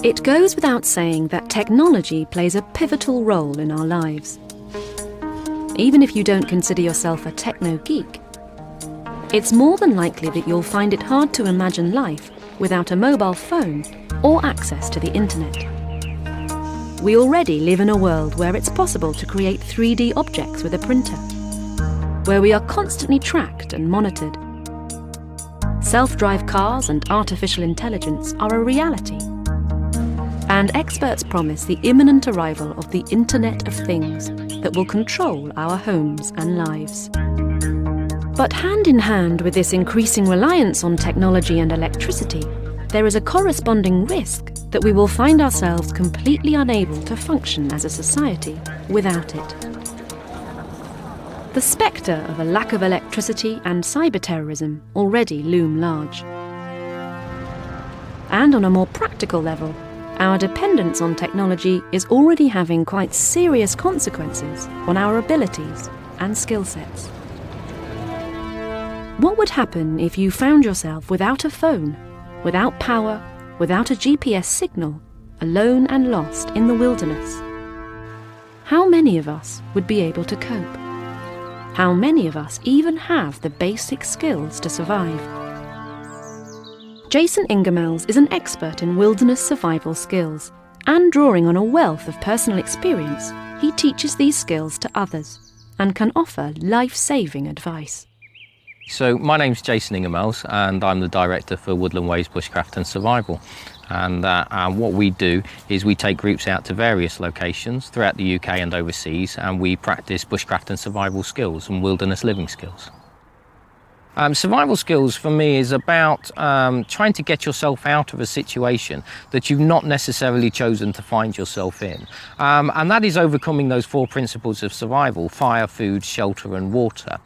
It goes without saying that technology plays a pivotal role in our lives. Even if you don't consider yourself a techno-geek, it's more than likely that you'll find it hard to imagine life without a mobile phone or access to the internet. We already live in a world where it's possible to create 3D objects with a printer, where we are constantly tracked and monitored. Self-drive cars and artificial intelligence are a reality. And experts promise the imminent arrival of the Internet of Things that will control our homes and lives. But hand in hand with this increasing reliance on technology and electricity, there is a corresponding risk that we will find ourselves completely unable to function as a society without it. The spectre of a lack of electricity and cyber-terrorism already loom large. And on a more practical level, our dependence on technology is already having quite serious consequences on our abilities and skill sets. What would happen if you found yourself without a phone, without power, without a GPS signal, alone and lost in the wilderness? How many of us would be able to cope? How many of us even have the basic skills to survive? Jason Ingemels is an expert in wilderness survival skills, and drawing on a wealth of personal experience, he teaches these skills to others and can offer life-saving advice. So my name's Jason Ingemels and I'm the Director for Woodland Ways Bushcraft and Survival. And what we do is we take groups out to various locations throughout the UK and overseas, and we practice bushcraft and survival skills and wilderness living skills. Survival skills for me is about trying to get yourself out of a situation that you've not necessarily chosen to find yourself in. And that is overcoming those four principles of survival: fire, food, shelter and water.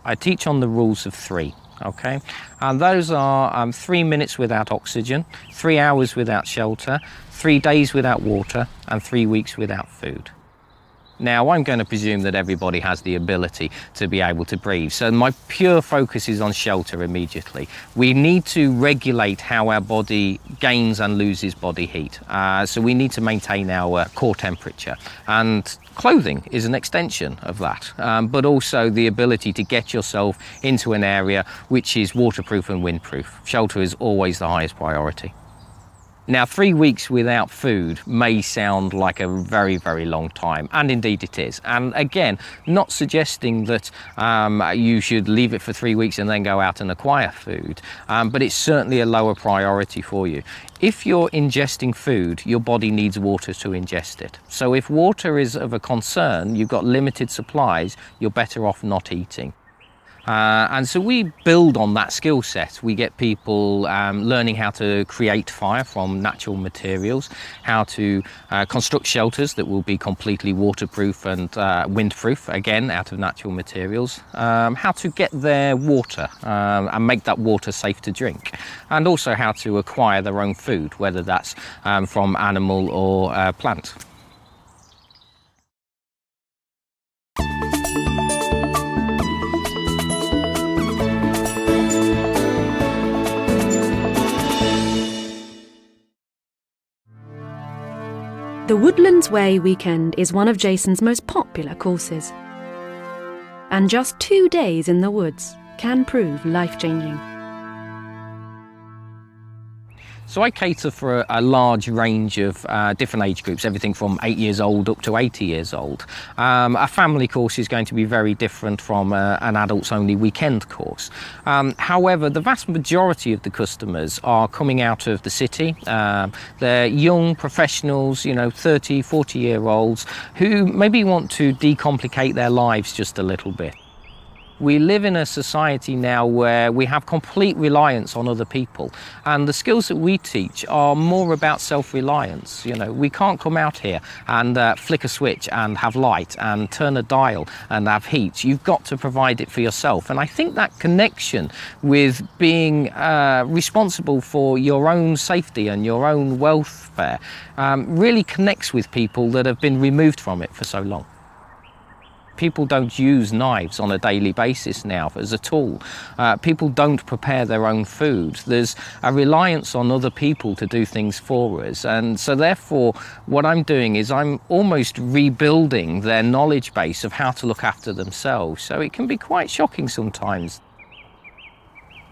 I teach on the rules of three. Okay, and those are 3 minutes without oxygen, 3 hours without shelter, 3 days without water, and 3 weeks without food. Now, I'm going to presume that everybody has the ability to be able to breathe, so my pure focus is on shelter immediately. We need to regulate how our body gains and loses body heat, so we need to maintain our core temperature, and clothing is an extension of that, but also the ability to get yourself into an area which is waterproof and windproof. Shelter is always the highest priority. Now, 3 weeks without food may sound like a very, very long time, and indeed it is. And again, not suggesting that you should leave it for 3 weeks and then go out and acquire food, but it's certainly a lower priority for you. If you're ingesting food, your body needs water to ingest it. So if water is of a concern, you've got limited supplies, you're better off not eating. And so we build on that skill set. We get people learning how to create fire from natural materials, how to construct shelters that will be completely waterproof and windproof, again, out of natural materials, how to get their water and make that water safe to drink, and also how to acquire their own food, whether that's from animal or plant. The Woodlands Way weekend is one of Jason's most popular courses. And just 2 days in the woods can prove life-changing. So I cater for a large range of different age groups, everything from 8 years old up to 80 years old. A family course is going to be very different from an adults-only weekend course. However, the vast majority of the customers are coming out of the city. They're young professionals, 30, 40-year-olds, who maybe want to decomplicate their lives just a little bit. We live in a society now where we have complete reliance on other people, and the skills that we teach are more about self-reliance. We can't come out here and flick a switch and have light and turn a dial and have heat. You've got to provide it for yourself, and I think that connection with being responsible for your own safety and your own welfare really connects with people that have been removed from it for so long. People don't use knives on a daily basis now as a tool. People don't prepare their own food. There's a reliance on other people to do things for us. And so therefore, what I'm doing is I'm almost rebuilding their knowledge base of how to look after themselves. So it can be quite shocking sometimes.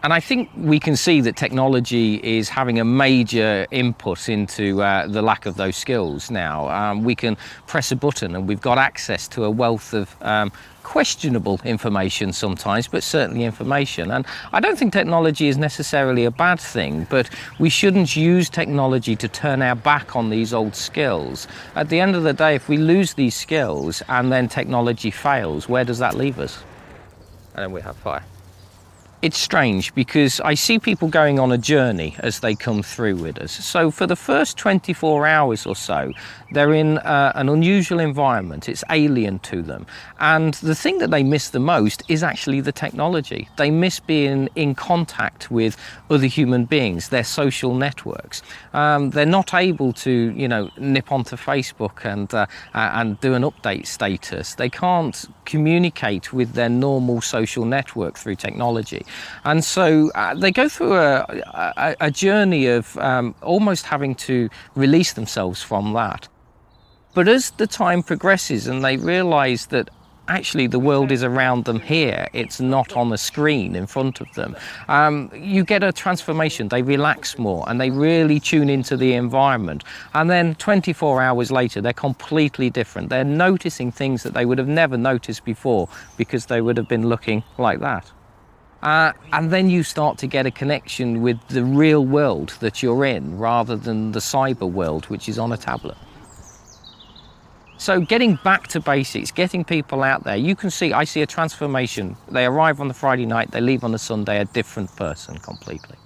And I think we can see that technology is having a major input into the lack of those skills now. We can press a button and we've got access to a wealth of questionable information sometimes, but certainly information. And I don't think technology is necessarily a bad thing, but we shouldn't use technology to turn our back on these old skills. At the end of the day, if we lose these skills and then technology fails, where does that leave us? And then we have fire. It's strange because I see people going on a journey as they come through with us. So for the first 24 hours or so, they're in an unusual environment. It's alien to them. And the thing that they miss the most is actually the technology. They miss being in contact with other human beings, their social networks. They're not able to, nip onto Facebook and do an update status. They can't communicate with their normal social network through technology. And so they go through a journey of almost having to release themselves from that. But as the time progresses and they realise that actually the world is around them here, it's not on a screen in front of them, you get a transformation. They relax more and they really tune into the environment. And then 24 hours later, they're completely different. They're noticing things that they would have never noticed before because they would have been looking like that. And then you start to get a connection with the real world that you're in rather than the cyber world, which is on a tablet. So getting back to basics, getting people out there, you can see, I see a transformation. They arrive on the Friday night, they leave on the Sunday, a different person completely.